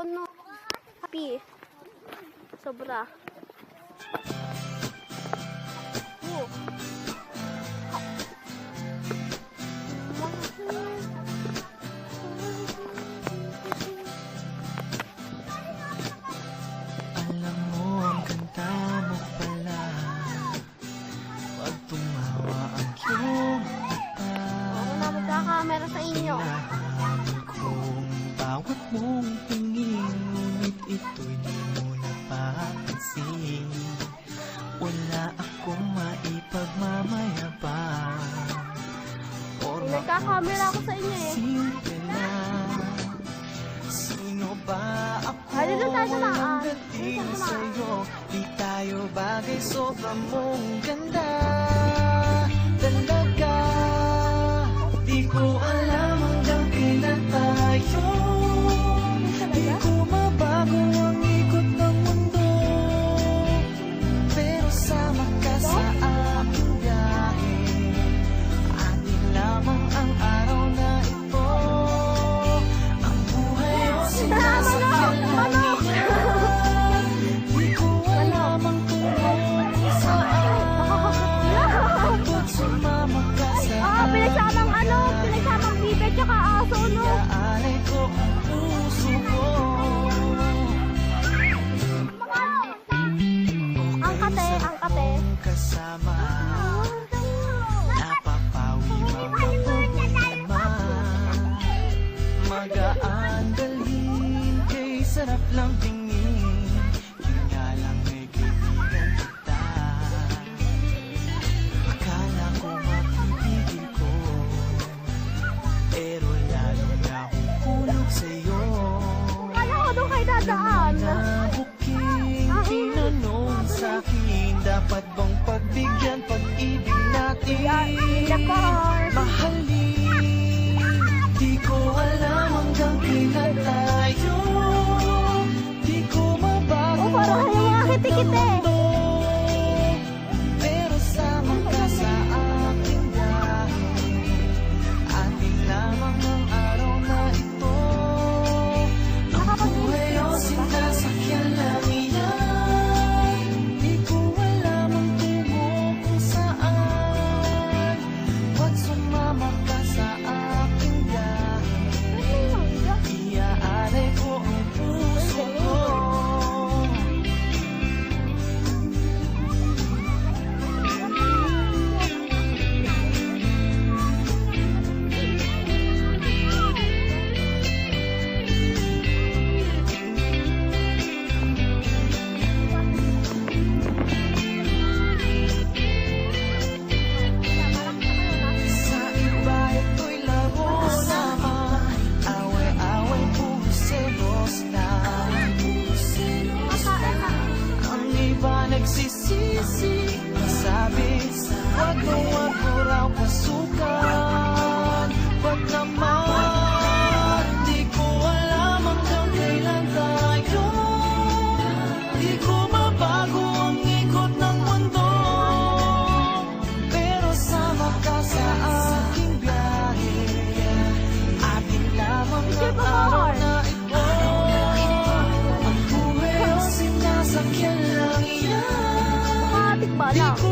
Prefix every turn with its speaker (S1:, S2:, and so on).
S1: no. Happy. Sobra. Oh.
S2: Alam mo ang kanta mo pala, pag tumawa ang iyong mata.
S1: Ako na magkakamera sa inyo.
S2: Hinahangal kong bawat mong tingin, ngunit ito'y di mo napapansin. Wala akong maipagmamayabang,
S1: Nagkakamera ako sa inyo eh.
S2: simple na. Sino ba ako?
S1: Ay, dito tayo sa laan.
S2: Walang dating sa'yo. Di tayo bagay, sobrang mong ganda. Talaga, di ko alam hanggang kailan tayo. Di ko mabago ang ikot ng mundo, pero sama ka sa aking biyahe. Atin lamang ang araw na ito. Ang buhay o sinasakyan lang yan. Di ko alam ang tunay kung saan. Ba't sumama ka sa
S1: Pinagsamang pinagsamang bibig tsaka aso, no?
S2: Iaalay ko ang puso ko.
S1: Ang kate.
S2: Kasama, napapawi mga problema. Magaan dalhin, kay sarap lang tingin. Yun nga lang may kaibigan kita. Akala ko mapipigil ko, pero lalo na huhulog sa'yo.
S1: Kala ko doon kayo dadaan.
S2: Nabuking tinanong sa'kin, dapat bang pagbigyan pag-ibig natin? Mahalin, di ko alam hanggang kailan tayo. Di ko mabago
S1: Parang
S2: ang
S1: mga
S2: ikot ng
S1: kiti-kiti.
S2: mundo, pero sama ka sa aking biyahe. Atin lamang ang araw na ito. Ang buhay o sinasakyan lang iyan. Di ko alam ang tungo kung saan. Huwag sumama ka sa aking biyahe. Iaalay ko ang puso ko. Sa iba ito'y laro lamang, away-away, puro selos lang. Ang iba nagsisisi, sabi, wag mo raw pasukan. Ba't naman, di ko alam hanggang kailan tayo. Di ko mabago ang ikot ng mundo, pero sama ka sa aking biyahe. Atin lamang ang araw na ito. Ang buhay o sinasakyan lang iyan.
S1: Matik ba
S2: Di
S1: lang?
S2: ko